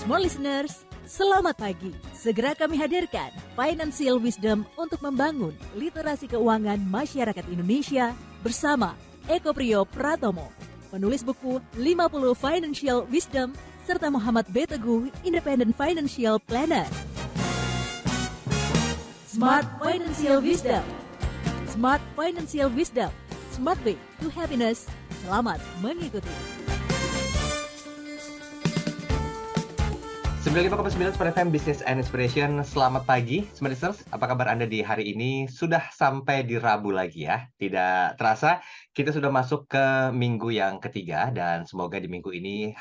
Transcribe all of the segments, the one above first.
Small listeners, selamat pagi. Segera kami hadirkan Financial Wisdom untuk membangun literasi keuangan masyarakat Indonesia bersama Eko Priyo Pratomo, penulis buku 50 Financial Wisdom, serta Muhammad B. Teguh, Independent Financial Planner. Smart Financial Wisdom. Smart Financial Wisdom. Smart Way to Happiness. Selamat mengikuti. 95,9 Smart FM Business and Inspiration. Selamat pagi, Smart Listeners. Apa kabar Anda di hari ini? Sudah sampai di Rabu lagi ya. Tidak terasa, kita sudah masuk ke minggu yang ketiga. Dan semoga di minggu ini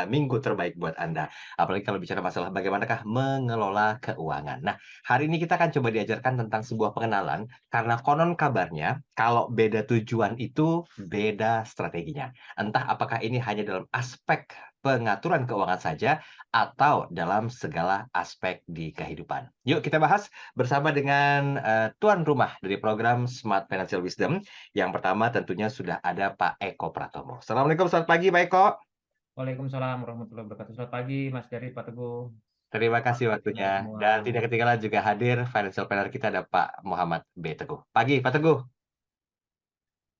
minggu terbaik buat Anda. Apalagi kalau bicara masalah bagaimanakah mengelola keuangan. Nah, hari ini kita akan coba diajarkan tentang sebuah pengenalan. Karena konon kabarnya, kalau beda tujuan itu beda strateginya. Entah apakah ini hanya dalam aspek pengaturan keuangan saja, atau dalam segala aspek di kehidupan. Yuk kita bahas bersama dengan tuan rumah dari program Smart Financial Wisdom. Yang pertama tentunya sudah ada Pak Eko Pratomo. Assalamualaikum, selamat pagi Pak Eko. Waalaikumsalam warahmatullahi wabarakatuh. Selamat pagi Mas Dari, Pak Teguh. Terima kasih waktunya. Semua. Dan tidak ketinggalan juga hadir financial planner kita ada Pak Muhammad B. Teguh. Pagi Pak Teguh.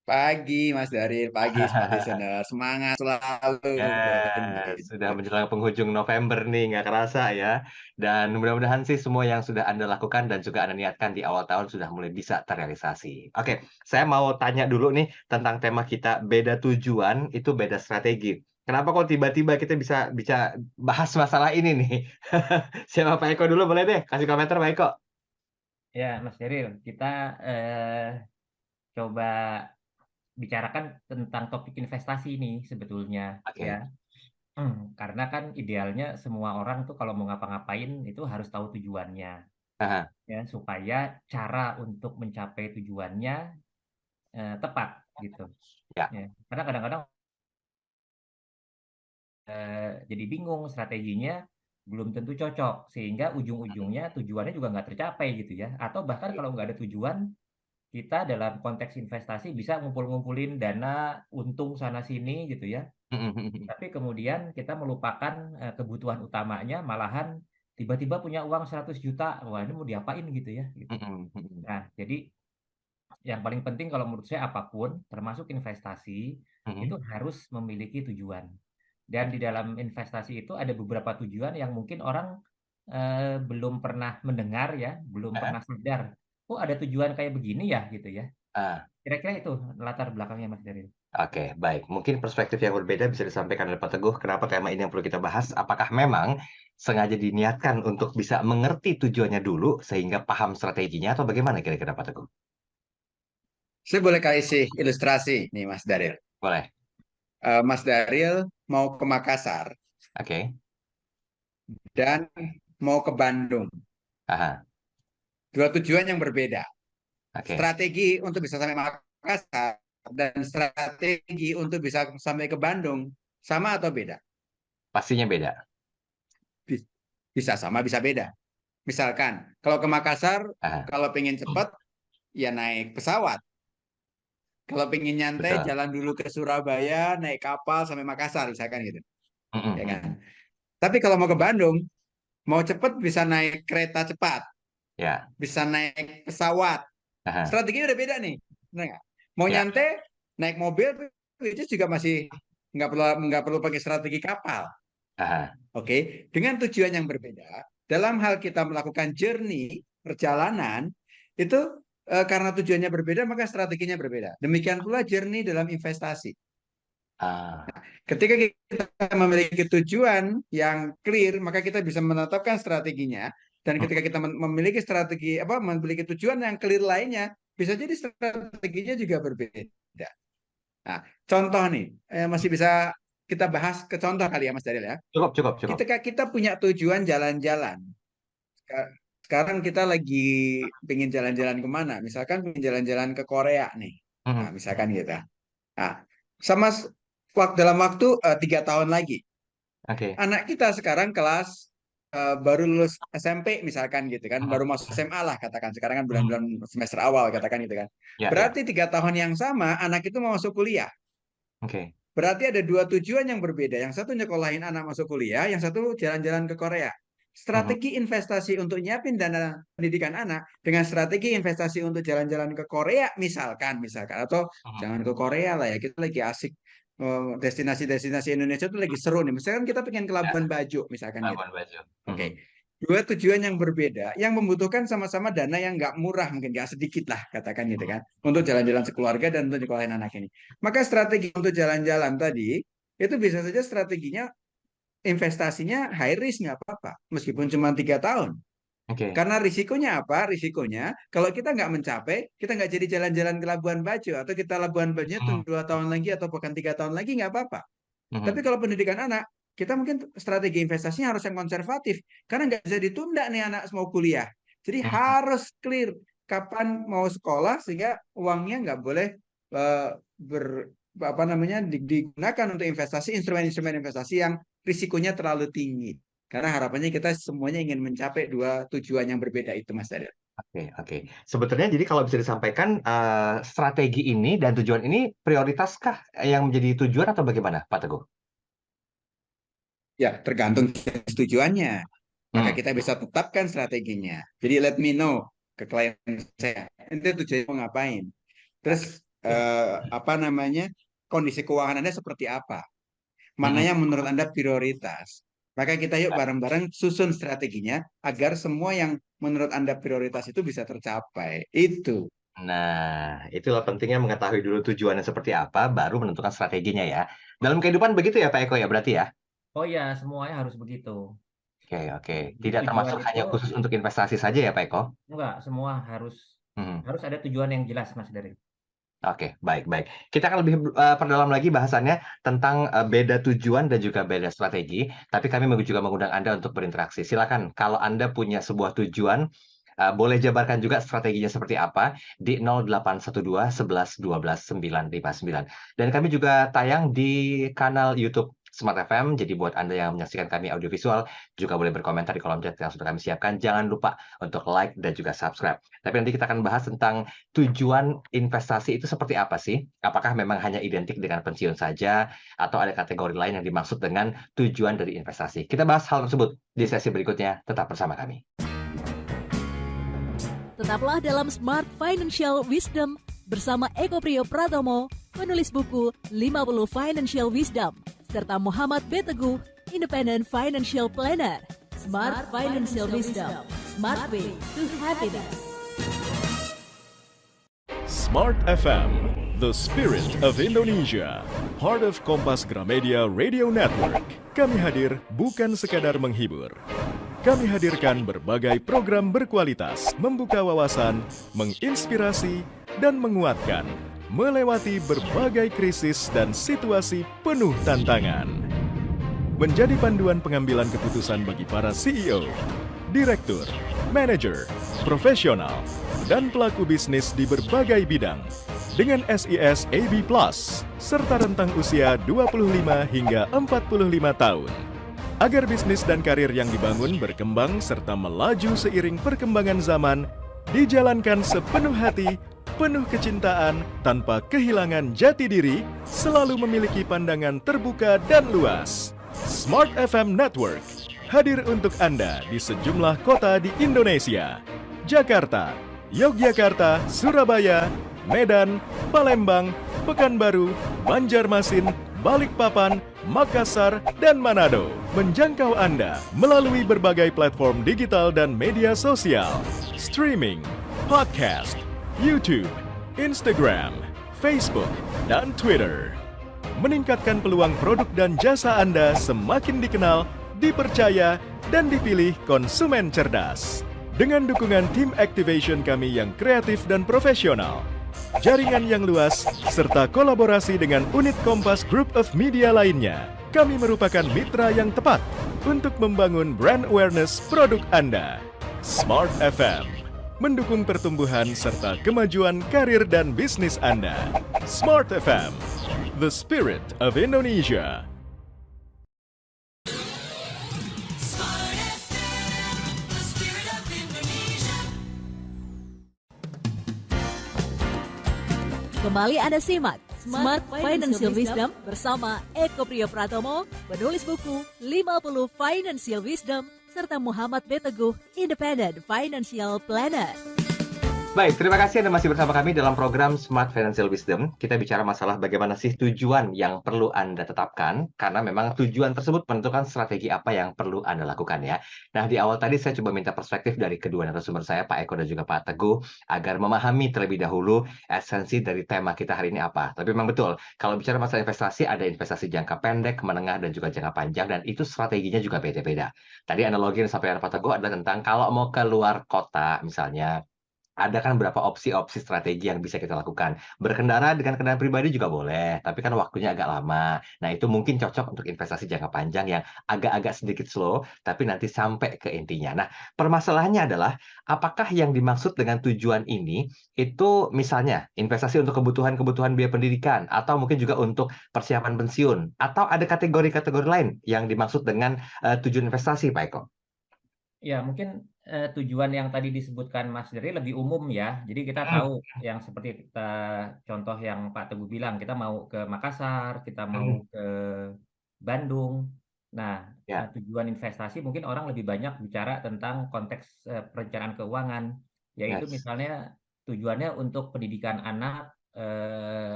Pagi Mas Daril, pagi Smart Listener, semangat selalu. Sudah menjelang penghujung November nih, nggak kerasa ya. Dan mudah-mudahan sih semua yang sudah Anda lakukan dan juga Anda niatkan di awal tahun sudah mulai bisa terrealisasi. Oke, saya mau tanya dulu nih tentang tema kita, beda tujuan itu beda strategi. Kenapa kok tiba-tiba kita bisa bahas masalah ini nih? Siapa Pak Eko dulu, boleh deh kasih komentar Pak Eko. Ya Mas Daril, kita coba bicarakan tentang topik investasi ini sebetulnya. Oke. Ya. Karena kan idealnya semua orang tuh kalau mau ngapa-ngapain itu harus tahu tujuannya. Aha. Ya, supaya cara untuk mencapai tujuannya tepat gitu. Ya. Ya. Karena kadang-kadang jadi bingung, strateginya belum tentu cocok, sehingga ujung-ujungnya tujuannya juga nggak tercapai gitu ya. Atau bahkan kalau nggak ada tujuan, kita dalam konteks investasi bisa ngumpul-ngumpulin dana untung sana-sini gitu ya. Tapi kemudian kita melupakan kebutuhan utamanya, malahan tiba-tiba punya uang 100 juta, wah ini mau diapain gitu ya. Gitu. Nah, jadi yang paling penting kalau menurut saya apapun, termasuk investasi, itu harus memiliki tujuan. Dan di dalam investasi itu ada beberapa tujuan yang mungkin orang belum pernah mendengar ya, belum pernah sadar. Oh ada tujuan kayak begini ya gitu ya. Kira-kira itu latar belakangnya Mas Daril. Oke, baik. Mungkin perspektif yang berbeda bisa disampaikan oleh Pak Teguh. Kenapa tema ini yang perlu kita bahas? Apakah memang sengaja diniatkan untuk bisa mengerti tujuannya dulu sehingga paham strateginya atau bagaimana kira-kira Pak Teguh? Saya boleh kasih ilustrasi nih Mas Daril. Boleh. Mas Daril mau ke Makassar. Oke. Dan mau ke Bandung. Aha. Dua tujuan yang berbeda. Oke. Strategi untuk bisa sampai Makassar dan strategi untuk bisa sampai ke Bandung sama atau beda? Pastinya beda. Bisa sama, bisa beda. Misalkan kalau ke Makassar, kalau pengen cepat ya naik pesawat. Kalau pengen nyantai, Betul. jalan dulu ke Surabaya, naik kapal sampai Makassar, misalkan gitu. Ya kan? Tapi kalau mau ke Bandung, mau cepat bisa naik kereta cepat, bisa naik pesawat. Strateginya udah beda nih, benar nggak? Mau nyantai, naik mobil, itu juga masih nggak perlu pakai strategi kapal. Oke, dengan tujuan yang berbeda, dalam hal kita melakukan journey, perjalanan, itu karena tujuannya berbeda, maka strateginya berbeda. Demikian pula journey dalam investasi. Nah, ketika kita memiliki tujuan yang clear, maka kita bisa menetapkan strateginya. Dan ketika kita memiliki strategi, memiliki tujuan yang clear lainnya, bisa jadi strateginya juga berbeda. Nah, contoh nih, masih bisa kita bahas ke contoh kali ya Mas Daril ya. Cukup. Ketika kita punya tujuan jalan-jalan, sekarang kita lagi pengen jalan-jalan kemana? Misalkan pengen jalan-jalan ke Korea nih, nah, misalkan gitu. Nah, dalam waktu 3 tahun lagi, anak kita sekarang kelas baru lulus SMP misalkan gitu kan, baru masuk SMA lah katakan, sekarang kan bulan-bulan semester awal katakan gitu kan. Berarti 3 tahun yang sama anak itu mau masuk kuliah. berarti ada dua tujuan yang berbeda. Yang satu nyekolahin anak masuk kuliah, yang satu jalan-jalan ke Korea. Strategi investasi untuk nyiapin dana pendidikan anak dengan strategi investasi untuk jalan-jalan ke Korea misalkan atau jangan ke Korea lah ya, kita lagi asik destinasi-destinasi Indonesia itu lagi seru nih. Misalkan kita pengen ke Labuan Bajo misalkan gitu. Oke. Dua tujuan yang berbeda yang membutuhkan sama-sama dana yang nggak murah, mungkin nggak sedikit lah katakan gitu kan, untuk jalan-jalan sekeluarga dan untuk nyekolahin anak ini. Maka strategi untuk jalan-jalan tadi itu bisa saja strateginya investasinya high risk, nggak apa-apa meskipun cuma 3 tahun. Karena risikonya apa? Risikonya kalau kita nggak mencapai, kita nggak jadi jalan-jalan ke Labuan Bajo, atau kita Labuan Bajo tunggu 2 tahun lagi atau bahkan 3 tahun lagi, nggak apa-apa. Tapi kalau pendidikan anak, kita mungkin strategi investasinya harus yang konservatif karena nggak bisa ditunda nih anak mau kuliah. Jadi harus clear kapan mau sekolah sehingga uangnya nggak boleh digunakan untuk investasi, instrumen-instrumen investasi yang risikonya terlalu tinggi. Karena harapannya kita semuanya ingin mencapai dua tujuan yang berbeda itu, Mas Daryl. Oke. Sebetulnya jadi kalau bisa disampaikan, strategi ini dan tujuan ini prioritaskah yang menjadi tujuan atau bagaimana, Pak Teguh? Ya, tergantung tujuannya. Maka kita bisa tetapkan strateginya. Jadi let me know ke klien saya, ini tujuannya mau ngapain. Terus kondisi keuangan Anda seperti apa? Mana yang menurut Anda prioritas? Maka kita yuk bareng-bareng susun strateginya agar semua yang menurut Anda prioritas itu bisa tercapai. Itu. Nah, itulah pentingnya mengetahui dulu tujuannya seperti apa, baru menentukan strateginya ya. Dalam kehidupan begitu ya Pak Eko ya berarti ya? Oh ya, semuanya harus begitu. Oke. Tidak termasuk hanya khusus untuk investasi saja ya Pak Eko? Enggak, semua harus ada tujuan yang jelas, Mas Daryl. Oke, baik. Kita akan lebih perdalam lagi bahasannya tentang beda tujuan dan juga beda strategi. Tapi kami juga mengundang Anda untuk berinteraksi. Silakan, kalau Anda punya sebuah tujuan, boleh jabarkan juga strateginya seperti apa di 0812 11 12 959. Dan kami juga tayang di kanal YouTube Smart FM. Jadi buat Anda yang menyaksikan kami audiovisual juga boleh berkomentar di kolom chat yang sudah kami siapkan. Jangan lupa untuk like dan juga subscribe. Tapi nanti kita akan bahas tentang tujuan investasi itu seperti apa sih? Apakah memang hanya identik dengan pensiun saja atau ada kategori lain yang dimaksud dengan tujuan dari investasi? Kita bahas hal tersebut di sesi berikutnya. Tetap bersama kami. Tetaplah dalam Smart Financial Wisdom bersama Eko Priyo Pratomo, penulis buku 50 Financial Wisdom, serta Muhammad B. Teguh, Independent Financial Planner. Smart Financial Wisdom, Smart Way to Happiness. Smart FM, the spirit of Indonesia, part of Kompas Gramedia Radio Network. Kami hadir bukan sekadar menghibur. Kami hadirkan berbagai program berkualitas, membuka wawasan, menginspirasi, dan menguatkan, melewati berbagai krisis dan situasi penuh tantangan. Menjadi panduan pengambilan keputusan bagi para CEO, direktur, manajer, profesional, dan pelaku bisnis di berbagai bidang dengan SIS AB+, serta rentang usia 25 hingga 45 tahun. Agar bisnis dan karir yang dibangun berkembang serta melaju seiring perkembangan zaman, dijalankan sepenuh hati, penuh kecintaan, tanpa kehilangan jati diri, selalu memiliki pandangan terbuka dan luas. Smart FM Network hadir untuk Anda di sejumlah kota di Indonesia: Jakarta, Yogyakarta, Surabaya, Medan, Palembang, Pekanbaru, Banjarmasin, Balikpapan, Makassar, dan Manado. Menjangkau Anda melalui berbagai platform digital dan media sosial, streaming, podcast, YouTube, Instagram, Facebook, dan Twitter. Meningkatkan peluang produk dan jasa Anda semakin dikenal, dipercaya, dan dipilih konsumen cerdas. Dengan dukungan tim activation kami yang kreatif dan profesional, jaringan yang luas, serta kolaborasi dengan unit Kompas Group of Media lainnya, kami merupakan mitra yang tepat untuk membangun brand awareness produk Anda. Smart FM mendukung pertumbuhan serta kemajuan karir dan bisnis Anda. Smart FM, the spirit of Indonesia. Kembali Anda simak Smart Financial Wisdom bersama Eko Priyo Pratomo, penulis buku 50 Financial Wisdom, serta Muhammad B. Teguh, Independent Financial Planner. Baik, terima kasih Anda masih bersama kami dalam program Smart Financial Wisdom. Kita bicara masalah bagaimana sih tujuan yang perlu Anda tetapkan, karena memang tujuan tersebut menentukan strategi apa yang perlu Anda lakukan ya. Nah, di awal tadi saya coba minta perspektif dari kedua narasumber saya, Pak Eko dan juga Pak Teguh, agar memahami terlebih dahulu esensi dari tema kita hari ini apa. Tapi memang betul, kalau bicara masalah investasi, ada investasi jangka pendek, menengah, dan juga jangka panjang, dan itu strateginya juga beda-beda. Tadi analogi yang disampaikan Pak Teguh adalah tentang kalau mau ke luar kota, misalnya, ada kan beberapa opsi-opsi strategi yang bisa kita lakukan. Berkendara dengan kendaraan pribadi juga boleh, tapi kan waktunya agak lama. Nah, itu mungkin cocok untuk investasi jangka panjang yang agak-agak sedikit slow, tapi nanti sampai ke intinya. Nah, permasalahannya adalah, apakah yang dimaksud dengan tujuan ini, itu misalnya investasi untuk kebutuhan-kebutuhan biaya pendidikan, atau mungkin juga untuk persiapan pensiun, atau ada kategori-kategori lain yang dimaksud dengan tujuan investasi, Pak Eko? Ya, mungkin tujuan yang tadi disebutkan Mas Dery lebih umum ya. Jadi kita tahu yang seperti contoh yang Pak Teguh bilang, kita mau ke Makassar, kita mau ke Bandung. Nah, tujuan investasi mungkin orang lebih banyak bicara tentang konteks perencanaan keuangan, yaitu misalnya tujuannya untuk pendidikan anak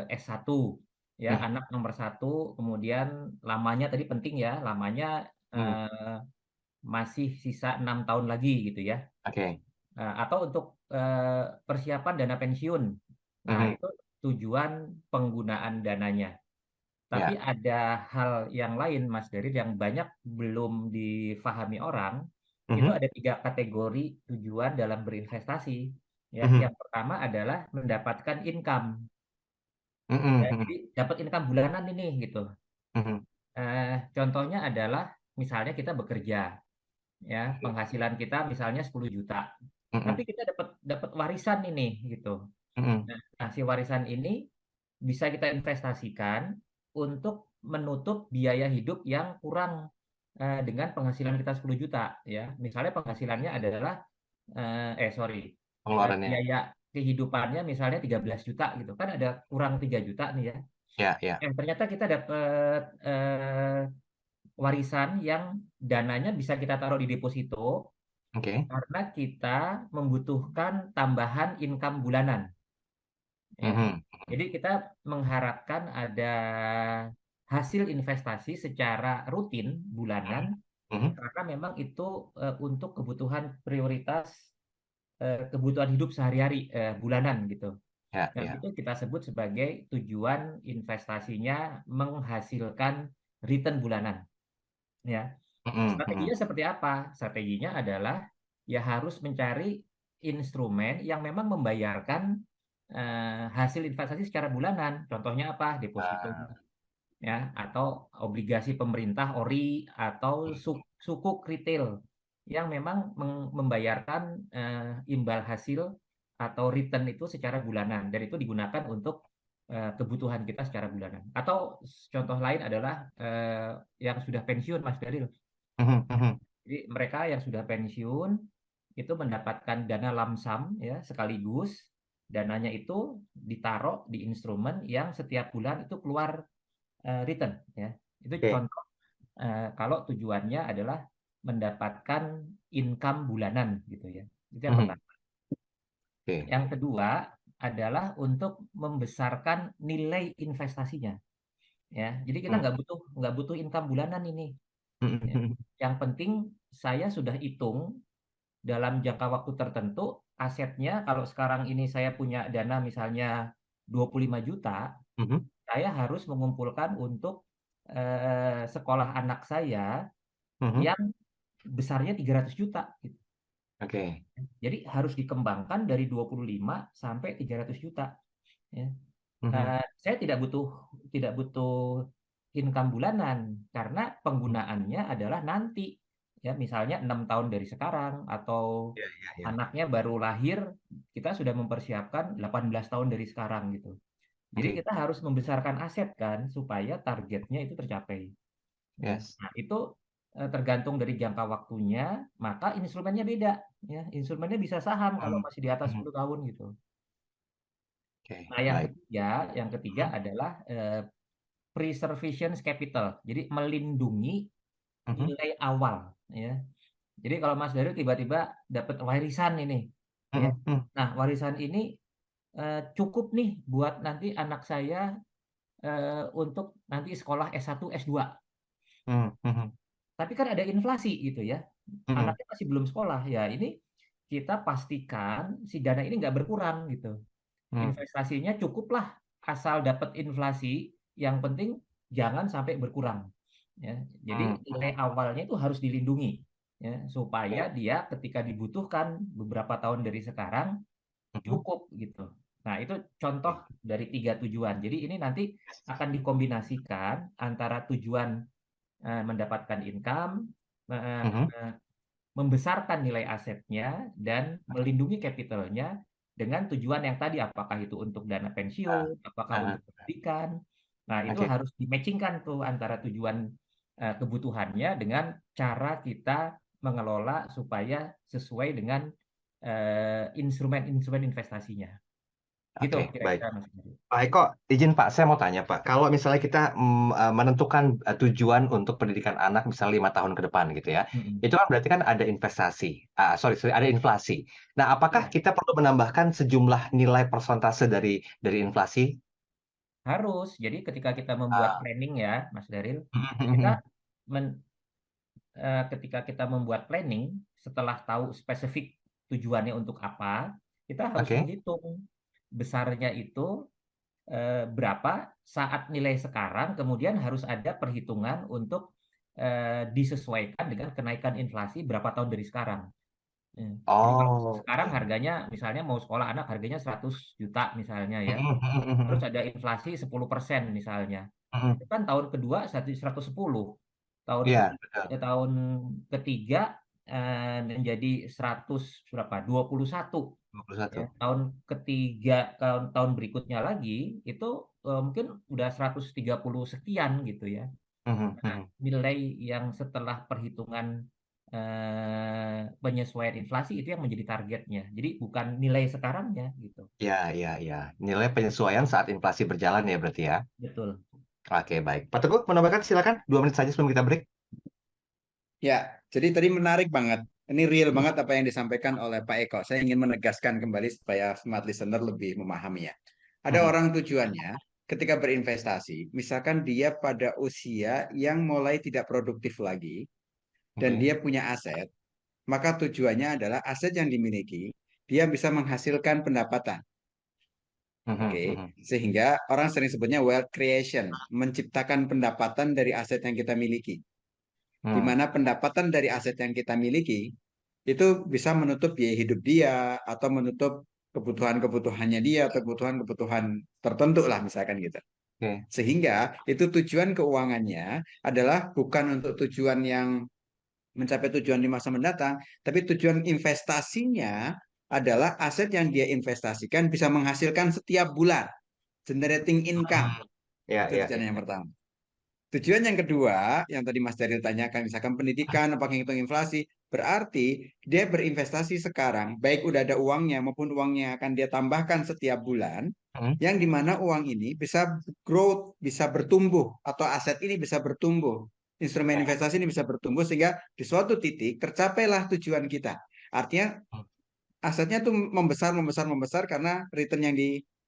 S1 ya, anak nomor 1, kemudian lamanya tadi penting ya, lamanya masih sisa 6 tahun lagi gitu ya. Oke. Atau untuk persiapan dana pensiun. Nah, itu tujuan penggunaan dananya. Tapi ada hal yang lain, Mas Dery, yang banyak belum difahami orang. Itu ada 3 kategori tujuan dalam berinvestasi. Ya, yang pertama adalah mendapatkan income. Ya, jadi dapat income bulanan ini gitu. Contohnya adalah misalnya kita bekerja. Ya, penghasilan kita misalnya 10 juta. Tapi kita dapat warisan ini gitu. Nah, si warisan ini bisa kita investasikan untuk menutup biaya hidup yang kurang dengan penghasilan kita 10 juta ya. Misalnya penghasilannya adalah biaya kehidupannya misalnya 13 juta gitu. Kan ada kurang 3 juta nih ya. Ternyata kita dapat warisan yang dananya bisa kita taruh di deposito karena kita membutuhkan tambahan income bulanan. Ya. Jadi kita mengharapkan ada hasil investasi secara rutin bulanan karena memang itu untuk kebutuhan prioritas kebutuhan hidup sehari-hari bulanan gitu. Itu kita sebut sebagai tujuan investasinya menghasilkan return bulanan. Ya, strateginya seperti apa? Strateginya adalah ya harus mencari instrumen yang memang membayarkan hasil investasi secara bulanan. Contohnya apa? Deposito, ya, atau obligasi pemerintah (ORI) atau sukuk retail yang memang membayarkan imbal hasil atau return itu secara bulanan, dan itu digunakan untuk kebutuhan kita secara bulanan. Atau contoh lain adalah yang sudah pensiun, Mas Daryl. Jadi mereka yang sudah pensiun itu mendapatkan dana lamsam ya sekaligus. Dananya itu ditaruh di instrumen yang setiap bulan itu keluar return ya. Itu contoh kalau tujuannya adalah mendapatkan income bulanan gitu ya. Itu yang pertama. Yang kedua adalah untuk membesarkan nilai investasinya. Ya, jadi kita nggak butuh income bulanan ini. Ya. Yang penting saya sudah hitung dalam jangka waktu tertentu asetnya. Kalau sekarang ini saya punya dana misalnya 25 juta, saya harus mengumpulkan untuk sekolah anak saya yang besarnya 300 juta. Gitu. Jadi harus dikembangkan dari 25 sampai 300 juta. Ya. Saya tidak butuh income bulanan karena penggunaannya adalah nanti. Ya, misalnya 6 tahun dari sekarang atau anaknya baru lahir, kita sudah mempersiapkan 18 tahun dari sekarang gitu. Jadi kita harus membesarkan aset kan supaya targetnya itu tercapai. Nah, itu tergantung dari jangka waktunya, maka instrumennya beda. Ya, instrumennya bisa saham kalau masih di atas 10 tahun gitu. Nah, yang ketiga adalah preservation capital. Jadi melindungi nilai awal, ya. Jadi kalau Mas Daryl tiba-tiba dapat warisan ini, ya. Nah, warisan ini cukup nih buat nanti anak saya untuk nanti sekolah S1, S2. Tapi kan ada inflasi gitu ya. Anaknya masih belum sekolah, ya ini kita pastikan si dana ini nggak berkurang gitu. Investasinya cukuplah asal dapat inflasi, yang penting jangan sampai berkurang. Ya. Jadi nilai awalnya itu harus dilindungi, ya, supaya dia ketika dibutuhkan beberapa tahun dari sekarang cukup gitu. Nah, itu contoh dari 3 tujuan. Jadi ini nanti akan dikombinasikan antara tujuan mendapatkan income, membesarkan nilai asetnya, dan melindungi capitalnya dengan tujuan yang tadi, apakah itu untuk dana pensiun, apakah untuk pendidikan. Nah, itu harus di-matchingkan tuh antara tujuan kebutuhannya dengan cara kita mengelola supaya sesuai dengan instrumen-instrumen investasinya. Gitu kira-kira, Mas. Pak Eko, izin Pak, saya mau tanya Pak, kalau misalnya kita menentukan tujuan untuk pendidikan anak misalnya 5 tahun ke depan gitu ya, itu kan berarti kan ada investasi, ada inflasi. Nah, apakah kita perlu menambahkan sejumlah nilai persentase dari inflasi? Harus. Jadi ketika kita membuat planning ya, Mas Daryl, kita ketika kita membuat planning, setelah tahu spesifik tujuannya untuk apa, kita harus menghitung besarnya itu berapa saat nilai sekarang, kemudian harus ada perhitungan untuk disesuaikan dengan kenaikan inflasi berapa tahun dari sekarang. Jadi kalau sekarang harganya, misalnya mau sekolah anak harganya 100 juta misalnya ya, terus ada inflasi 10% misalnya, itu kan tahun kedua 110, tahun ketiga menjadi 121. Ya, tahun ketiga, tahun berikutnya lagi itu mungkin udah 130 sekian gitu ya. Nah, nilai yang setelah perhitungan penyesuaian inflasi itu yang menjadi targetnya. Jadi bukan nilai sekarangnya gitu. Ya. Nilai penyesuaian saat inflasi berjalan ya berarti ya. Betul. Oke, baik. Pak Teguh, menambahkan silakan 2 menit saja sebelum kita break. Ya, jadi tadi menarik banget. Ini real banget apa yang disampaikan oleh Pak Eko. Saya ingin menegaskan kembali supaya smart listener lebih memahaminya. Ada orang tujuannya ketika berinvestasi, misalkan dia pada usia yang mulai tidak produktif lagi, dan dia punya aset, maka tujuannya adalah aset yang dimiliki, dia bisa menghasilkan pendapatan. Sehingga orang sering sebutnya wealth creation, menciptakan pendapatan dari aset yang kita miliki. Di mana pendapatan dari aset yang kita miliki itu bisa menutup biaya hidup dia, atau menutup kebutuhan-kebutuhannya dia, atau kebutuhan-kebutuhan tertentu lah misalkan gitu. Sehingga itu tujuan keuangannya adalah bukan untuk tujuan yang mencapai tujuan di masa mendatang, tapi tujuan investasinya adalah aset yang dia investasikan bisa menghasilkan setiap bulan, generating income. Itu tujuan yang pertama. Tujuan yang kedua, yang tadi Mas Daryl tanyakan, misalkan pendidikan, apakah ngitung inflasi, berarti dia berinvestasi sekarang, baik udah ada uangnya maupun uangnya akan dia tambahkan setiap bulan, yang dimana uang ini bisa growth, bisa bertumbuh, atau aset ini bisa bertumbuh, instrumen investasi ini bisa bertumbuh, sehingga di suatu titik tercapailah tujuan kita. Artinya asetnya tuh membesar karena return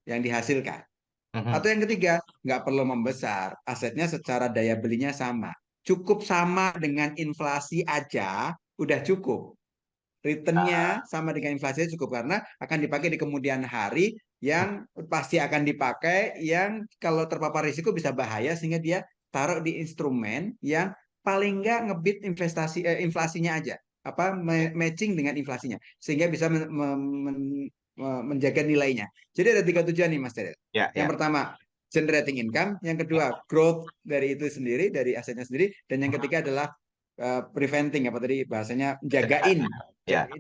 yang dihasilkan. Atau yang ketiga, nggak perlu membesar, asetnya secara daya belinya sama, cukup sama dengan inflasi aja udah cukup, returnnya sama dengan inflasi cukup, karena akan dipakai di kemudian hari, yang pasti akan dipakai, yang kalau terpapar risiko bisa bahaya, sehingga dia taruh di instrumen yang paling nggak ngebit inflasinya aja, matching dengan inflasinya, sehingga bisa menjaga nilainya. Jadi ada 3 tujuan nih Mas Daryl. Yang pertama generating income, yang kedua growth dari itu sendiri, dari asetnya sendiri, dan yang ketiga adalah preventing, apa tadi bahasanya, jagain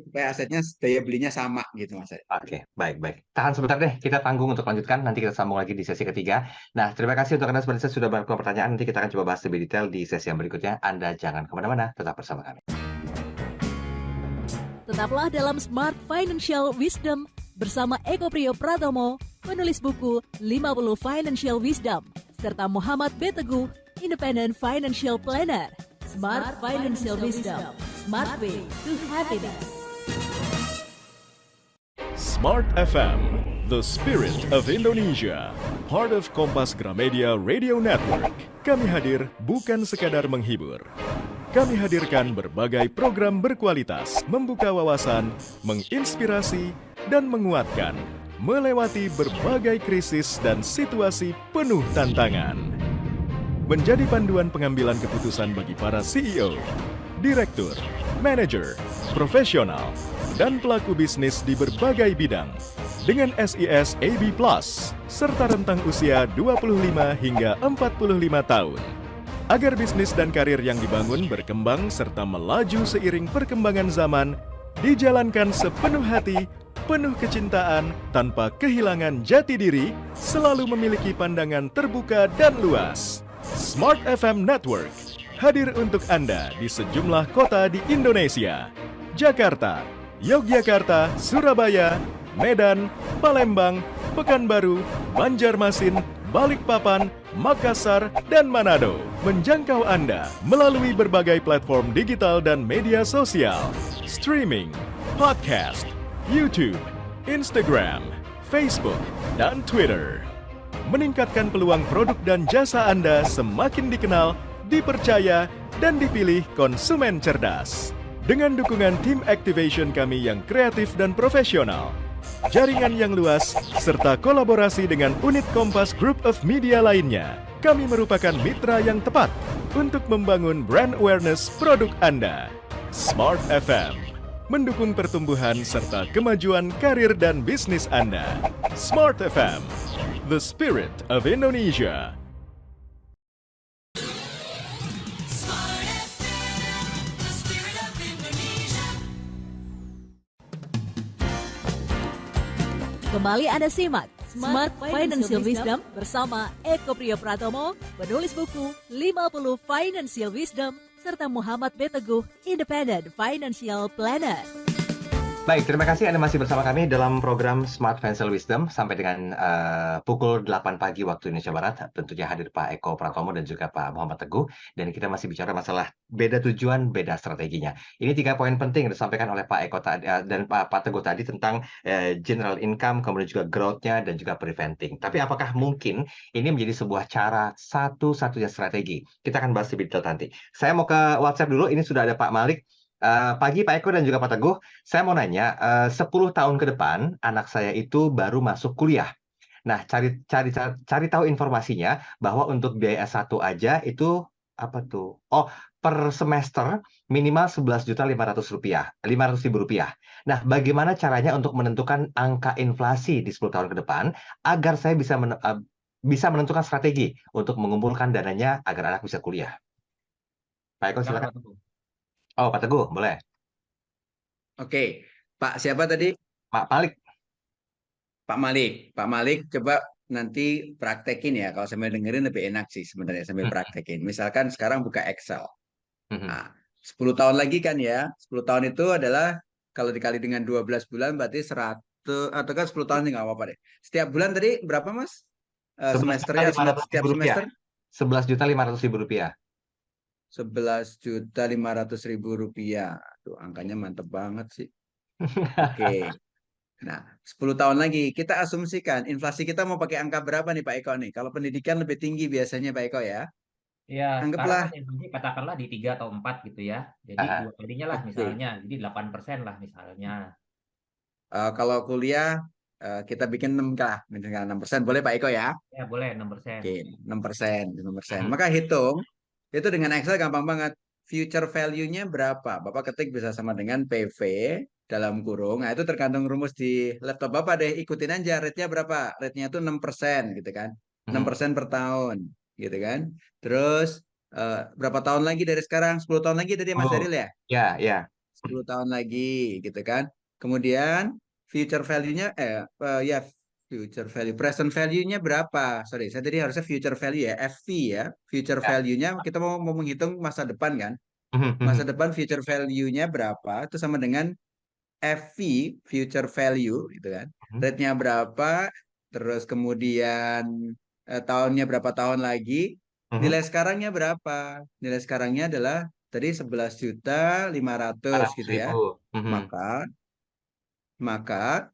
supaya asetnya daya belinya sama gitu Mas. Oke, baik. Tahan sebentar deh, kita tanggung untuk lanjutkan, nanti kita sambung lagi di sesi ketiga. Nah, terima kasih untuk Anda sebenarnya sudah berkeluar pertanyaan, nanti kita akan coba bahas lebih detail di sesi yang berikutnya. Anda jangan kemana-mana, tetap bersama kami. Tetaplah dalam Smart Financial Wisdom bersama Eko Priyo Pratomo, penulis buku 50 Financial Wisdom, serta Muhammad B. Teguh, Independent Financial Planner. Smart Financial Wisdom, Smart Way to Happiness. Smart FM, the spirit of Indonesia, part of Kompas Gramedia Radio Network. Kami hadir bukan sekadar menghibur. Kami hadirkan berbagai program berkualitas, membuka wawasan, menginspirasi, dan menguatkan, melewati berbagai krisis dan situasi penuh tantangan. Menjadi panduan pengambilan keputusan bagi para CEO, direktur, manajer, profesional, dan pelaku bisnis di berbagai bidang. Dengan SIS AB+, serta rentang usia 25 hingga 45 tahun. Agar bisnis dan karir yang dibangun berkembang serta melaju seiring perkembangan zaman, dijalankan sepenuh hati, penuh kecintaan, tanpa kehilangan jati diri, selalu memiliki pandangan terbuka dan luas. Smart FM Network hadir untuk Anda di sejumlah kota di Indonesia. Jakarta, Yogyakarta, Surabaya, Medan, Palembang, Pekanbaru, Banjarmasin, Balikpapan, Makassar, dan Manado. Menjangkau Anda melalui berbagai platform digital dan media sosial, streaming, podcast, YouTube, Instagram, Facebook, dan Twitter. Meningkatkan peluang produk dan jasa Anda semakin dikenal, dipercaya, dan dipilih konsumen cerdas. Dengan dukungan tim activation kami yang kreatif dan profesional, jaringan yang luas, serta kolaborasi dengan unit Kompas Group of Media lainnya, kami merupakan mitra yang tepat untuk membangun brand awareness produk Anda. Smart FM mendukung pertumbuhan serta kemajuan karir dan bisnis Anda. Smart FM, the spirit of Indonesia. Kembali Anda simak Smart Financial Wisdom bersama Eko Priyo Pratomo, penulis buku 50 Financial Wisdom, serta Muhammad B. Teguh, Independent Financial Planner. Baik, terima kasih Anda masih bersama kami dalam program Smart Financial Wisdom sampai dengan pukul 8 pagi waktu Indonesia Barat. Tentunya hadir Pak Eko Pratomo dan juga Pak Muhammad Teguh. Dan kita masih bicara masalah beda tujuan, beda strateginya. Ini 3 poin penting yang disampaikan oleh Pak Eko dan Pak Teguh tadi tentang general income, kemudian juga growth-nya dan juga preventing. Tapi apakah mungkin ini menjadi sebuah cara satu-satunya strategi? Kita akan bahas lebih detail nanti. Saya mau ke WhatsApp dulu. Ini sudah ada Pak Malik. Pagi Pak Eko dan juga Pak Teguh, saya mau nanya, 10 tahun ke depan anak saya itu baru masuk kuliah. Nah, cari tahu informasinya bahwa untuk biaya S1 aja itu apa tuh? Oh, per semester minimal Rp11.500.000. Nah, bagaimana caranya untuk menentukan angka inflasi di 10 tahun ke depan agar saya bisa menentukan strategi untuk mengumpulkan dananya agar anak bisa kuliah? Pak Eko silakan. Oh, Pak Teguh, boleh. Oke, Pak siapa tadi? Pak Malik. Pak Malik. Pak Malik, coba nanti praktekin ya. Kalau sambil dengerin lebih enak sih sebenarnya sambil praktekin. Misalkan sekarang buka Excel. Nah, 10 tahun lagi kan ya. 10 tahun itu adalah kalau dikali dengan 12 bulan berarti 100, atau kan 10 tahun nggak apa-apa deh. Setiap bulan tadi berapa, Mas? Semesternya setiap semester? Rp11.500.000. Rp11.500.000. Tuh, angkanya mantep banget sih. Oke. Nah, 10 tahun lagi kita asumsikan inflasi kita mau pakai angka berapa nih Pak Eko nih? Kalau pendidikan lebih tinggi biasanya Pak Eko ya. Ya, Anggaplah sekarang kan inflasi katakanlah di 3 atau 4 gitu ya. Jadi 2 kalinya lah misalnya. Jadi 8% lah misalnya. Kalau kuliah kita bikin 6 lah, misalkan 6%. Boleh Pak Eko ya? Ya, boleh 6%. Oke, 6%. Maka hitung itu dengan Excel gampang banget. Future value-nya berapa? Bapak ketik bisa sama dengan PV dalam kurung. Nah, itu tergantung rumus di laptop Bapak deh. Ikutin aja rate-nya berapa? Rate-nya itu 6% gitu kan. 6% per tahun gitu kan. Terus berapa tahun lagi dari sekarang? 10 tahun lagi tadi Mas Daril ya? Ya. 10 tahun lagi gitu kan. Kemudian future value-nya future value, present value-nya berapa? Sorry, saya tadi harusnya future value ya, FV ya. Future value-nya kita mau menghitung masa depan kan. Masa depan future value-nya berapa? Itu sama dengan FV, future value, gitu kan. Rate-nya berapa, terus kemudian tahunnya berapa tahun lagi, nilai sekarangnya berapa? Nilai sekarangnya adalah tadi 11.500.000 gitu ya. Maka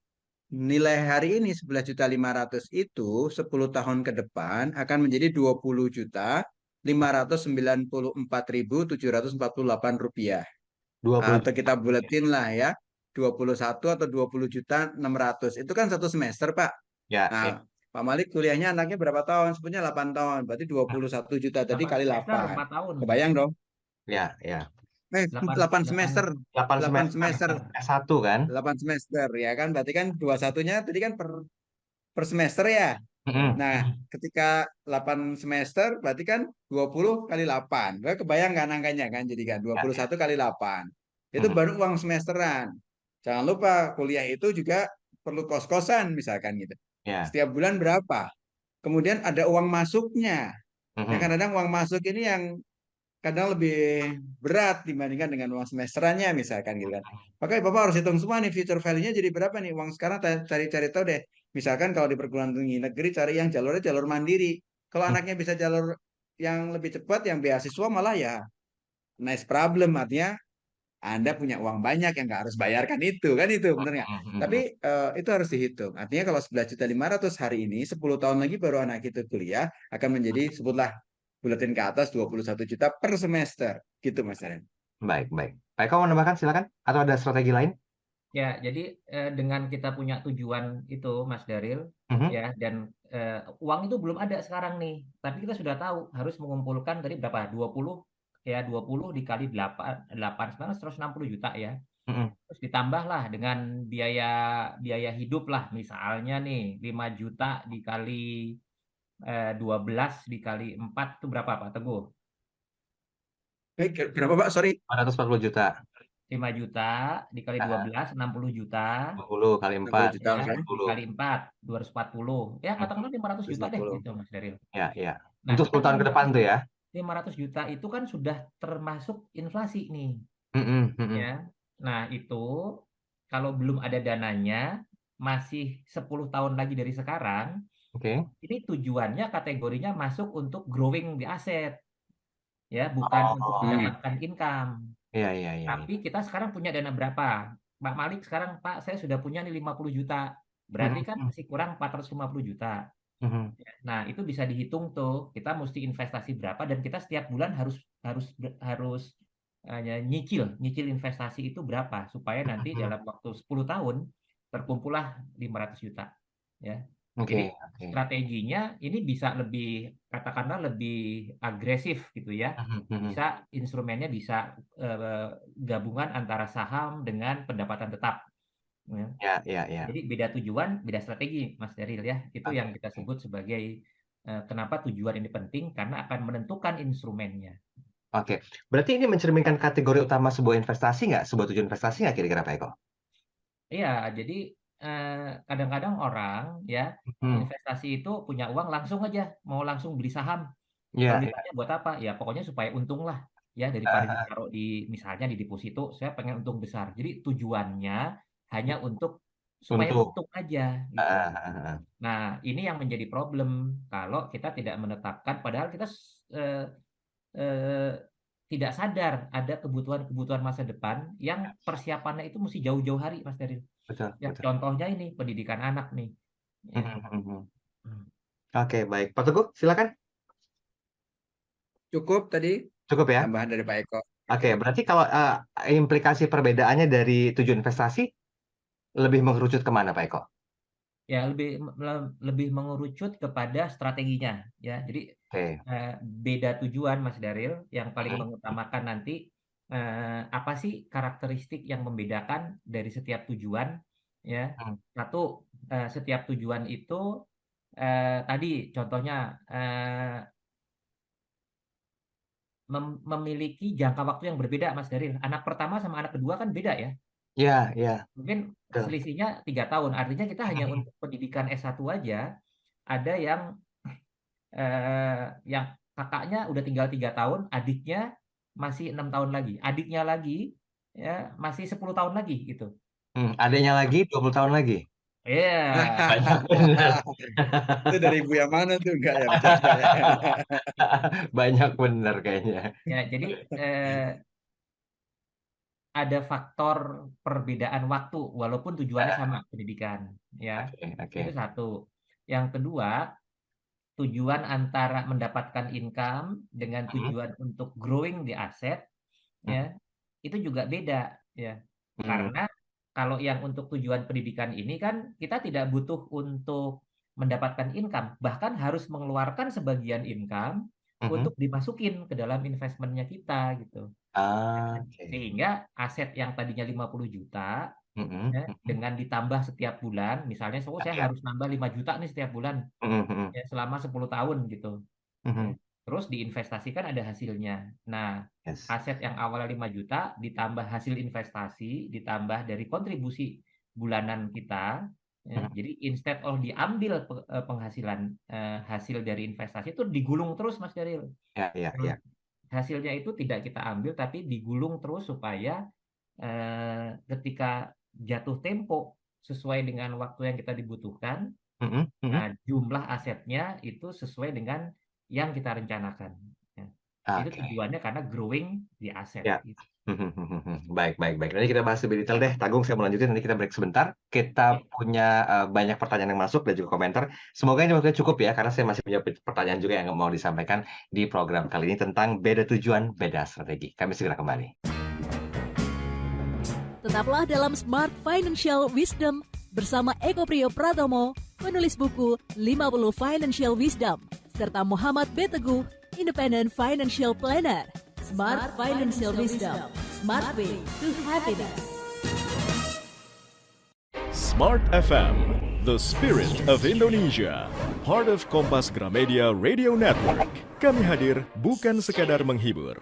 nilai hari ini 11.500.000 itu 10 tahun ke depan akan menjadi 20.594.748 rupiah. 20 Atau kita buletin lah ya, 21 atau 20.600.000. Itu kan satu semester, Pak. Ya, Nah, Pak Malik kuliahnya anaknya berapa tahun? Sebenarnya 8 tahun. Berarti 21 juta tadi 8 kali semester 8. 4 tahun. Kebayang dong? ya, ya. 8 semester. 8 8 semester. semester. S1 kan? 8 semester ya kan? Berarti kan 21-nya tadi kan per semester ya. Nah, ketika 8 semester berarti kan 20 kali 8. Kebayang kan angkanya kan? Jadi kan 21 kali 8. Itu baru uang semesteran. Jangan lupa kuliah itu juga perlu kos-kosan misalkan gitu. Setiap bulan berapa? Kemudian ada uang masuknya. Ya kadang-kadang uang masuk ini yang kadang lebih berat dibandingkan dengan uang semesterannya misalkan gitu kan. Makanya Bapak harus hitung semua nih future value-nya jadi berapa nih uang sekarang, cari-cari tahu deh. Misalkan kalau di perguruan tinggi negeri cari yang jalurnya jalur mandiri. Kalau anaknya bisa jalur yang lebih cepat yang beasiswa malah ya nice problem, artinya Anda punya uang banyak yang nggak harus bayarkan itu kan, itu bener nggak? Tapi itu harus dihitung. Artinya kalau 11.500.000 hari ini 10 tahun lagi baru anak itu kuliah akan menjadi sebutlah buletin ke atas 21 juta per semester gitu Mas Aren. Baik. Pak Eko mau menambahkan silakan, atau ada strategi lain? Ya, jadi dengan kita punya tujuan itu Mas Daril, ya, dan uang itu belum ada sekarang nih, tapi kita sudah tahu harus mengumpulkan tadi berapa? 20 dikali 8 sekarang 160 juta ya. Terus ditambahlah dengan biaya hidup lah, misalnya nih 5 juta dikali 12 dikali 4 itu berapa Pak Teguh? Berapa Pak? Sorry. 440 juta. 5 juta dikali 12, 60 juta. 20 kali 4. Ya, dikali 4, 240. Ya, katakanlah 500 juta deh, 240. gitu Mas Daril. Ya. Nah, Untuk 10 tahun ke depan tuh ya? 500 juta itu kan sudah termasuk inflasi nih. Ya. Nah, itu kalau belum ada dananya, masih 10 tahun lagi dari sekarang, ini tujuannya kategorinya masuk untuk growing di aset. Ya, bukan untuk mendapatkan income. Iya. Tapi kita sekarang punya dana berapa? Pak Malik sekarang, Pak, saya sudah punya nih 50 juta. Berarti kan masih kurang 450 juta. Nah, itu bisa dihitung tuh. Kita mesti investasi berapa dan kita setiap bulan harus nyicil investasi itu berapa supaya nanti dalam waktu 10 tahun terkumpullah 500 juta. Ya. Jadi strateginya ini bisa lebih, katakanlah lebih agresif gitu ya. Bisa instrumennya bisa gabungan antara saham dengan pendapatan tetap. Ya. Jadi beda tujuan, beda strategi, Mas Daril ya. Itu yang kita sebut sebagai kenapa tujuan ini penting, karena akan menentukan instrumennya. Oke, berarti ini mencerminkan kategori utama sebuah investasi nggak? Sebuah tujuan investasi nggak kira-kira Pak Eko? Iya, jadi kadang-kadang orang ya investasi itu punya uang langsung aja, mau langsung beli saham. Kalau ditanya buat apa? Ya pokoknya supaya untung lah ya, daripada ditaruh di misalnya di deposito, saya pengen untung besar. Jadi tujuannya hanya untuk supaya untung aja gitu. Nah, ini yang menjadi problem kalau kita tidak menetapkan, padahal kita tidak sadar ada kebutuhan masa depan yang persiapannya itu mesti jauh-jauh hari, Mas Daril. Betul. Contohnya ini pendidikan anak nih. Ya. Oke, baik. Pak Teguh, silakan. Cukup tadi. Cukup ya. Tambahan dari Pak Eko. Oke, berarti kalau implikasi perbedaannya dari tujuan investasi lebih mengerucut kemana, Pak Eko? Ya, lebih mengerucut kepada strateginya ya. Jadi beda tujuan, Mas Daril, yang paling mengutamakan nanti apa sih karakteristik yang membedakan dari setiap tujuan ya. Satu, setiap tujuan itu tadi contohnya memiliki jangka waktu yang berbeda, Mas Daril. Anak pertama sama anak kedua kan beda ya. Iya. Mungkin selisihnya 3 tahun. Artinya kita hanya untuk pendidikan S1 aja, ada yang kakaknya udah tinggal 3 tahun, adiknya masih 6 tahun lagi. Adiknya lagi ya masih 10 tahun lagi gitu. Adanya lagi 20 tahun lagi. Iya. Banyak bener. Itu dari ibu yang mana tuh? Enggak ya, bercanda ya. Banyak bener kayaknya. Ya, jadi ada faktor perbedaan waktu walaupun tujuannya sama pendidikan, ya. Oke. Itu satu. Yang kedua, tujuan antara mendapatkan income dengan tujuan untuk growing di aset, ya, itu juga beda, ya. Karena kalau yang untuk tujuan pendidikan ini kan kita tidak butuh untuk mendapatkan income, bahkan harus mengeluarkan sebagian income untuk dimasukin ke dalam investmentnya kita gitu. Oke. Sehingga aset yang tadinya 50 juta ya, dengan ditambah setiap bulan, misalnya saya harus nambah 5 juta nih setiap bulan ya, selama 10 tahun gitu. Ya. Terus diinvestasikan ada hasilnya. Nah, Yes. aset yang awalnya 5 juta ditambah hasil investasi, ditambah dari kontribusi bulanan kita. Ya. Jadi instead of diambil penghasilan hasil dari investasi itu digulung terus, Mas Daril. Ya. Hasilnya itu tidak kita ambil tapi digulung terus supaya ketika jatuh tempo sesuai dengan waktu yang kita dibutuhkan, nah, jumlah asetnya itu sesuai dengan yang kita rencanakan. Ya. Itu tujuannya karena growing di aset. Ya. Gitu. Baik. Nanti kita bahas lebih detail deh. Tagung, saya mau lanjutin. Nanti kita break sebentar. Kita punya banyak pertanyaan yang masuk dan juga komentar. Semoga ini waktunya cukup ya, karena saya masih punya pertanyaan juga yang mau disampaikan di program kali ini tentang beda tujuan, beda strategi. Kami segera kembali. Tetaplah dalam Smart Financial Wisdom bersama Eko Priyo Pratomo, penulis buku 50 Financial Wisdom, serta Muhammad B. Teguh, Independent Financial Planner. Smart Financial Wisdom, Smart Way to Happiness. Smart FM, the spirit of Indonesia, part of Kompas Gramedia Radio Network. Kami hadir bukan sekadar menghibur.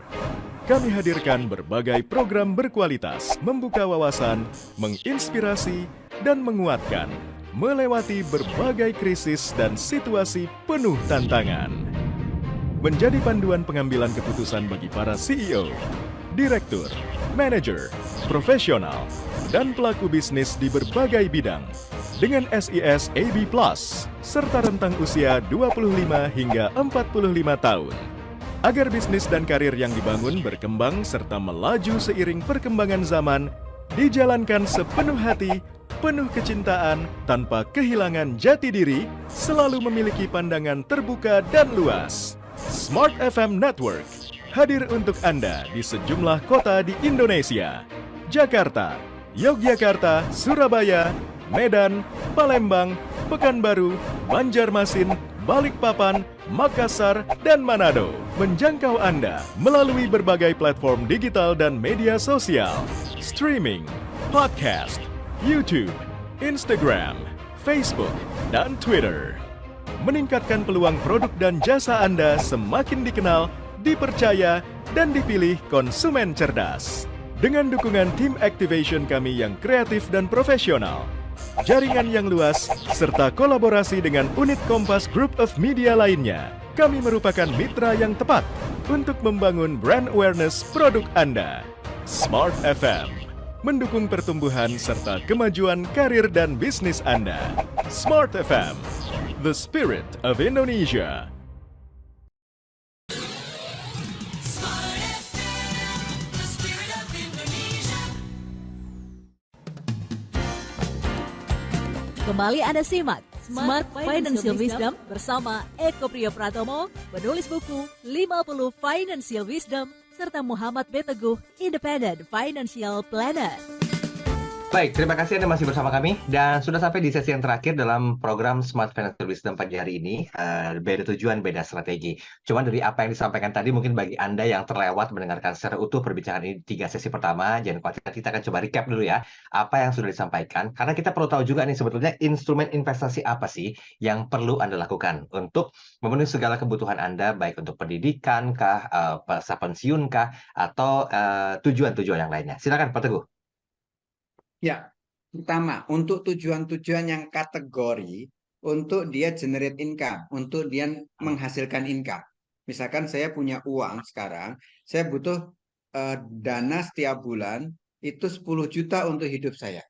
Kami hadirkan berbagai program berkualitas, membuka wawasan, menginspirasi, dan menguatkan, melewati berbagai krisis dan situasi penuh tantangan. Menjadi panduan pengambilan keputusan bagi para CEO, direktur, manajer, profesional, dan pelaku bisnis di berbagai bidang dengan SIS AB+, serta rentang usia 25 hingga 45 tahun. Agar bisnis dan karir yang dibangun berkembang serta melaju seiring perkembangan zaman, dijalankan sepenuh hati, penuh kecintaan, tanpa kehilangan jati diri, selalu memiliki pandangan terbuka dan luas. Smart FM Network hadir untuk Anda di sejumlah kota di Indonesia. Jakarta, Yogyakarta, Surabaya, Medan, Palembang, Pekanbaru, Banjarmasin, Balikpapan, Makassar, dan Manado. Menjangkau Anda melalui berbagai platform digital dan media sosial, streaming, podcast, YouTube, Instagram, Facebook, dan Twitter. Meningkatkan peluang produk dan jasa Anda semakin dikenal, dipercaya, dan dipilih konsumen cerdas. Dengan dukungan tim activation kami yang kreatif dan profesional, jaringan yang luas, serta kolaborasi dengan unit Kompas Group of Media lainnya, kami merupakan mitra yang tepat untuk membangun brand awareness produk Anda. Smart FM mendukung pertumbuhan serta kemajuan karir dan bisnis Anda. Smart FM, the spirit of Indonesia. Kembali Anda simak Smart Financial Wisdom bersama Eko Priyo Pratomo, penulis buku 50 Financial Wisdom, serta Muhammad B. Teguh, Independent Financial Planner. Baik, terima kasih Anda masih bersama kami dan sudah sampai di sesi yang terakhir dalam program Smart Financial Wisdom pagi hari ini. Beda tujuan, beda strategi. Cuman dari apa yang disampaikan tadi, mungkin bagi Anda yang terlewat mendengarkan secara utuh perbincangan ini 3 sesi pertama, jangan khawatir, kita akan coba recap dulu ya apa yang sudah disampaikan. Karena kita perlu tahu juga nih sebetulnya instrumen investasi apa sih yang perlu Anda lakukan untuk memenuhi segala kebutuhan Anda, baik untuk pendidikan kah, pensiun kah, atau tujuan-tujuan yang lainnya. Silakan Pak Teguh. Ya, pertama untuk tujuan-tujuan yang kategori untuk dia generate income, untuk dia menghasilkan income. Misalkan saya punya uang sekarang, saya butuh dana setiap bulan itu 10 juta untuk hidup saya.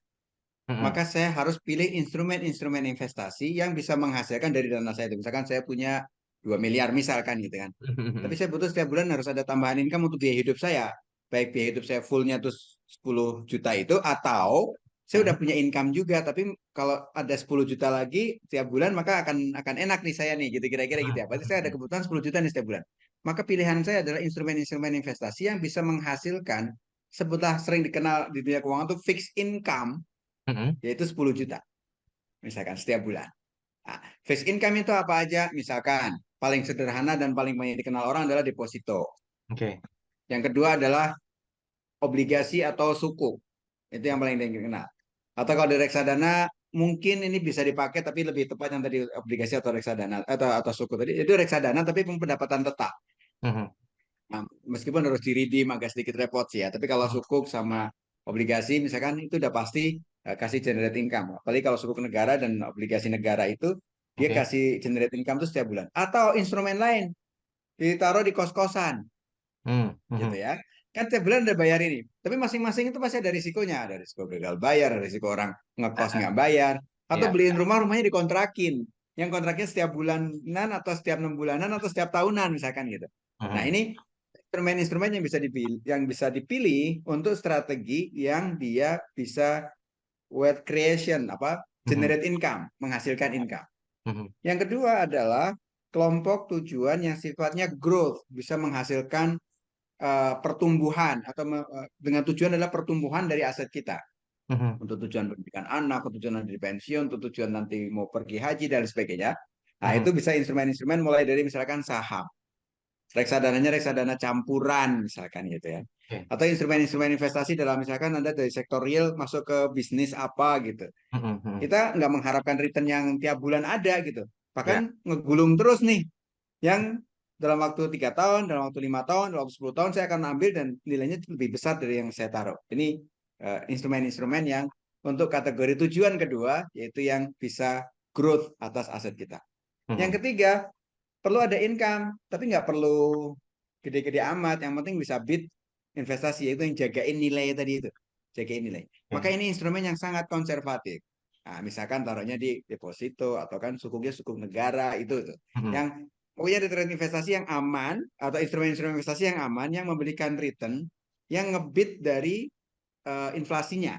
maka saya harus pilih instrumen-instrumen investasi yang bisa menghasilkan dari dana saya itu. Misalkan saya punya 2 miliar misalkan gitu kan. Tapi saya butuh setiap bulan harus ada tambahan income untuk biaya hidup saya. Baik biaya hidup saya fullnya tuh 10 juta itu, atau saya udah punya income juga, tapi kalau ada 10 juta lagi setiap bulan maka akan enak nih saya nih gitu, kira-kira gitu ya. Berarti saya ada kebutuhan 10 juta nih setiap bulan. Maka pilihan saya adalah instrumen-instrumen investasi yang bisa menghasilkan, sebutlah sering dikenal di dunia keuangan tuh fixed income, yaitu 10 juta misalkan setiap bulan. Nah, fixed income itu apa aja? Misalkan paling sederhana dan paling banyak dikenal orang adalah deposito. Yang kedua adalah obligasi atau sukuk. Itu yang paling dikenal. Atau kalau di reksadana mungkin ini bisa dipakai, tapi lebih tepat yang tadi obligasi atau reksadana atau sukuk tadi. Itu reksadana tapi pendapatan tetap. Nah, meskipun harus diridim agak sedikit repot sih ya. Tapi kalau sukuk sama obligasi misalkan itu udah pasti kasih generate income. Apalagi kalau sukuk negara dan obligasi negara itu dia kasih generate income itu setiap bulan. Atau instrumen lain ditaruh di kos-kosan, gitu ya. Kan tiap bulan udah bayar ini. Tapi masing-masing itu pasti ada risikonya. Ada risiko gagal bayar, ada risiko orang ngekos nggak bayar. Atau beliin rumahnya dikontrakin. Yang kontraknya setiap bulanan atau setiap 6 bulanan atau setiap tahunan misalkan gitu. Nah ini instrumen-instrumen yang bisa dipilih untuk strategi yang dia bisa wealth creation, generate income, menghasilkan income. Yang kedua adalah kelompok tujuan yang sifatnya growth, bisa menghasilkan pertumbuhan atau dengan tujuan adalah pertumbuhan dari aset kita. Untuk tujuan pendidikan anak, untuk tujuan nanti pensiun, untuk tujuan nanti mau pergi haji dan sebagainya. Nah, itu bisa instrumen-instrumen mulai dari misalkan saham. Reksadananya reksadana campuran misalkan gitu ya. Atau instrumen-instrumen investasi dalam misalkan Anda dari sektor real masuk ke bisnis apa gitu. Kita nggak mengharapkan return yang tiap bulan ada gitu. Bahkan ngegulung terus nih. Yang dalam waktu 3 tahun, dalam waktu 5 tahun, dalam waktu 10 tahun saya akan ambil dan nilainya lebih besar dari yang saya taruh. Ini instrumen-instrumen yang untuk kategori tujuan kedua, yaitu yang bisa growth atas aset kita. Yang ketiga, perlu ada income, tapi nggak perlu gede-gede amat. Yang penting bisa beat investasi, yaitu yang jagain nilai tadi itu. Jagain nilai. Maka ini instrumen yang sangat konservatif. Nah, misalkan taruhnya di deposito, atau kan sukuknya sukuk negara, itu. Yang pokoknya ada trade investasi yang aman, atau instrumen-instrumen investasi yang aman, yang memberikan return, yang ngebit dari inflasinya.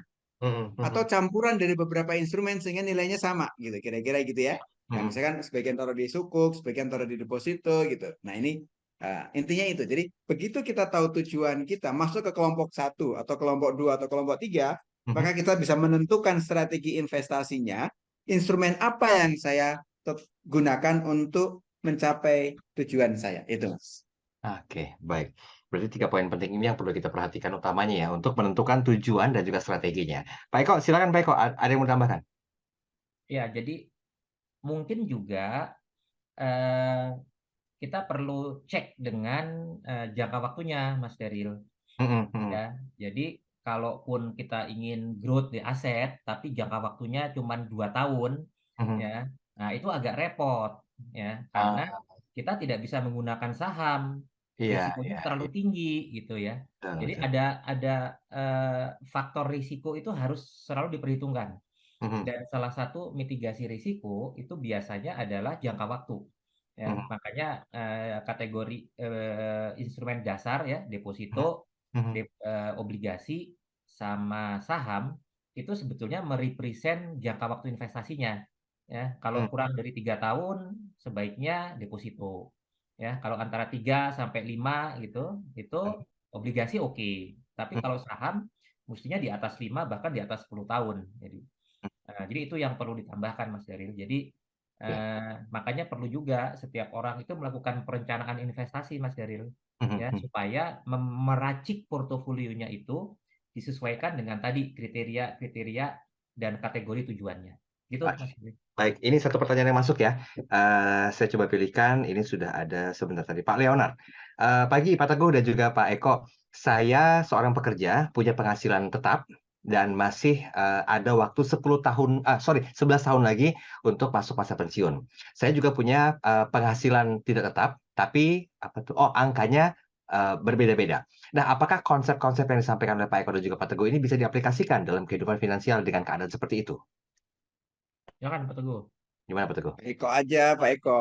Atau campuran dari beberapa instrumen sehingga nilainya sama, gitu. Kira-kira gitu ya. Nah, misalkan sebagian taruh di sukuk, sebagian taruh di deposito gitu. Nah, ini intinya itu. Jadi begitu kita tahu tujuan kita masuk ke kelompok 1 atau kelompok 2 atau kelompok 3, maka kita bisa menentukan strategi investasinya, instrumen apa yang saya gunakan untuk mencapai tujuan saya. Itu, Mas. Oke, baik. Berarti 3 poin penting ini yang perlu kita perhatikan utamanya ya untuk menentukan tujuan dan juga strateginya. Pak Eko, silakan Pak Eko, ada yang mau tambahkan? Ya, jadi mungkin juga kita perlu cek dengan jangka waktunya, Mas Daryl. Ya, jadi kalaupun kita ingin growth di aset, tapi jangka waktunya cuma 2 tahun, ya, nah itu agak repot, ya, karena kita tidak bisa menggunakan saham, risikonya terlalu tinggi, gitu ya. Jadi ada faktor risiko itu harus selalu diperhitungkan. Dan salah satu mitigasi risiko itu biasanya adalah jangka waktu. Ya, makanya kategori instrumen dasar ya, deposito, obligasi sama saham itu sebetulnya merepresent jangka waktu investasinya. Ya, kalau kurang dari 3 tahun sebaiknya deposito. Ya, kalau antara 3 sampai 5 gitu, itu obligasi oke. Tapi kalau saham mestinya di atas 5 bahkan di atas 10 tahun. Jadi itu yang perlu ditambahkan, Mas Daryl. Jadi makanya perlu juga setiap orang itu melakukan perencanaan investasi, Mas Daryl, ya, supaya meracik portofolionya itu disesuaikan dengan tadi kriteria dan kategori tujuannya. Gitu, Mas Daryl. Baik, ini satu pertanyaan yang masuk ya. Saya coba pilihkan. Ini sudah ada sebentar tadi. Pak Leonard. Pagi Pak Teguh dan juga Pak Eko. Saya seorang pekerja, punya penghasilan tetap dan masih ada waktu 11 tahun lagi untuk masuk masa pensiun. Saya juga punya penghasilan tidak tetap, tapi angkanya berbeda-beda. Nah, apakah konsep-konsep yang disampaikan oleh Pak Eko dan juga Pak Teguh ini bisa diaplikasikan dalam kehidupan finansial dengan keadaan seperti itu? Silakan Pak Teguh. Gimana Pak Teguh? Pak Eko aja, Pak Eko.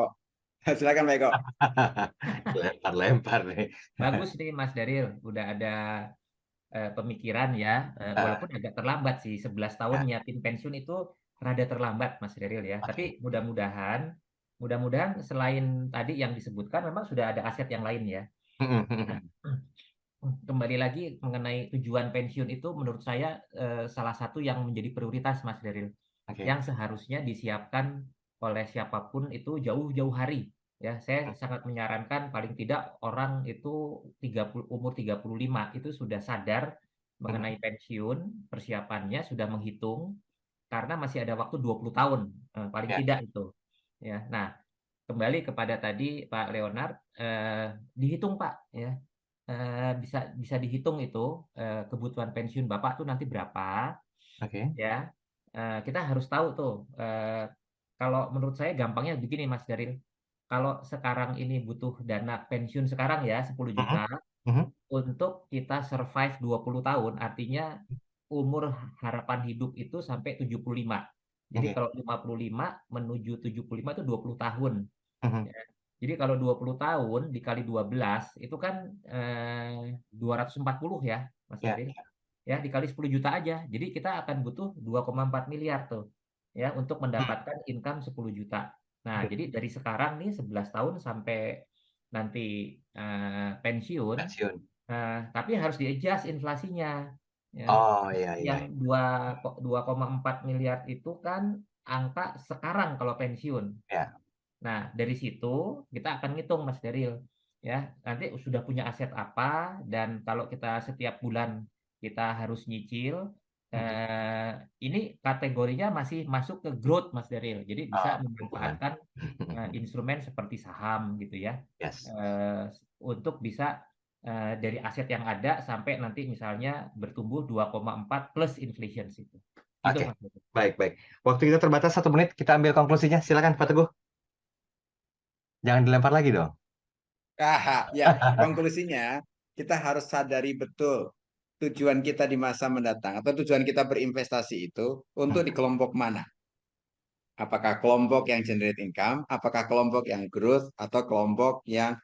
Silakan Pak Eko. Lempar nih. Bagus nih Mas Daril, udah ada pemikiran ya, walaupun agak terlambat sih, 11 tahun nyiapin pensiun itu rada terlambat Mas Daril ya. Tapi mudah-mudahan selain tadi yang disebutkan memang sudah ada aset yang lain ya. Nah, kembali lagi mengenai tujuan pensiun itu menurut saya salah satu yang menjadi prioritas Mas Daril, yang seharusnya disiapkan oleh siapapun itu jauh-jauh hari. Ya, saya sangat menyarankan paling tidak orang itu umur 35 itu sudah sadar mengenai pensiun, persiapannya sudah menghitung karena masih ada waktu 20 tahun paling tidak itu. Ya. Nah, kembali kepada tadi Pak Leonard, dihitung Pak ya. Bisa dihitung itu kebutuhan pensiun Bapak tuh nanti berapa. Ya. Kita harus tahu tuh kalau menurut saya gampangnya begini Mas Daril. Kalau sekarang ini butuh dana pensiun sekarang ya 10 juta untuk kita survive 20 tahun, artinya umur harapan hidup itu sampai 75. Jadi kalau 55 menuju 75 itu 20 tahun. Ya. Jadi kalau 20 tahun dikali 12 itu kan 240 ya Mas Daril. Ya, dikali 10 juta aja. Jadi kita akan butuh 2,4 miliar tuh ya untuk mendapatkan income 10 juta. Nah, jadi dari sekarang nih 11 tahun sampai nanti pensiun. Tapi harus di-adjust inflasinya. Ya. Yang 2,4 miliar itu kan angka sekarang kalau pensiun. Nah, dari situ kita akan ngitung Mas Daril. Ya, nanti sudah punya aset apa dan kalau kita setiap bulan kita harus nyicil. Ini kategorinya masih masuk ke growth Mas Daril, jadi bisa memanfaatkan instrumen seperti saham gitu ya, untuk bisa dari aset yang ada sampai nanti misalnya bertumbuh 2,4 plus inflation itu. Baik. Waktu kita terbatas 1 menit, kita ambil konklusinya. Silakan Pak Teguh. Jangan dilempar lagi dong. Ya, konklusinya kita harus sadari betul tujuan kita di masa mendatang atau tujuan kita berinvestasi itu untuk di kelompok mana? Apakah kelompok yang generate income, apakah kelompok yang growth, atau kelompok yang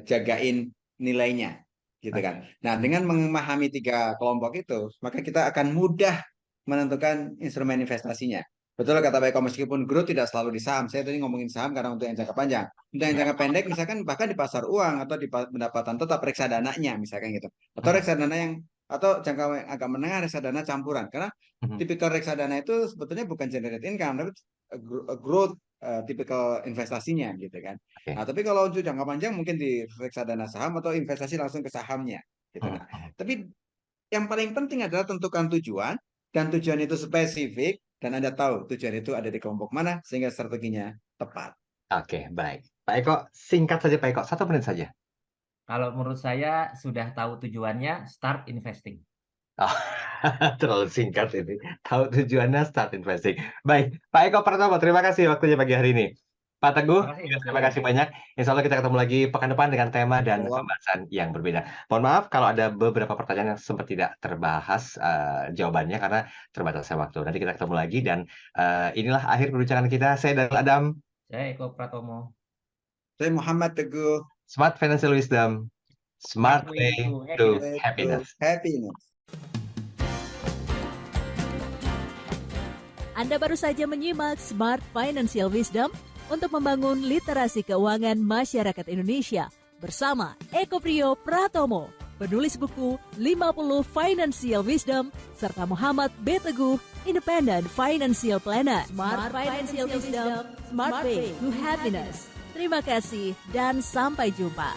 jagain nilainya, gitu kan? Nah, dengan memahami 3 kelompok itu, maka kita akan mudah menentukan instrumen investasinya. Betul kata Pak Eko, meskipun growth tidak selalu di saham. Saya tadi ngomongin saham karena untuk yang jangka panjang. Untuk yang jangka pendek, misalkan bahkan di pasar uang atau di pendapatan tetap reksadananya, misalkan gitu. Atau reksadana yang atau jangka agak menengah reksadana campuran, karena tipikal reksadana itu sebetulnya bukan generate income tapi growth tipikal investasinya gitu kan. Nah, tapi kalau untuk jangka panjang mungkin di reksadana saham atau investasi langsung ke sahamnya gitu. Nah, tapi yang paling penting adalah tentukan tujuan, dan tujuan itu spesifik dan Anda tahu tujuan itu ada di kelompok mana sehingga strateginya tepat. Baik. Pak Eko, singkat saja Pak Eko, 1 menit saja. Kalau menurut saya sudah tahu tujuannya, start investing. Terlalu singkat ini. Tahu tujuannya, start investing. Baik, Pak Eko Pratomo, terima kasih waktunya pagi hari ini. Pak Teguh, terima kasih banyak. Insya Allah kita ketemu lagi pekan depan dengan tema dan pembahasan yang berbeda. Mohon maaf kalau ada beberapa pertanyaan yang sempat tidak terbahas jawabannya karena terbatasnya waktu. Nanti kita ketemu lagi dan inilah akhir perbincangan kita. Saya Darul Adam. Saya Eko Pratomo. Saya Muhammad Teguh. Smart Financial Wisdom, smart way to happiness. Anda baru saja menyimak Smart Financial Wisdom untuk membangun literasi keuangan masyarakat Indonesia bersama Eko Pratomo, penulis buku 50 Financial Wisdom, serta Muhammad B. Teguh, Independent Financial Planner. Smart Financial Wisdom, smart way to happiness. Terima kasih dan sampai jumpa.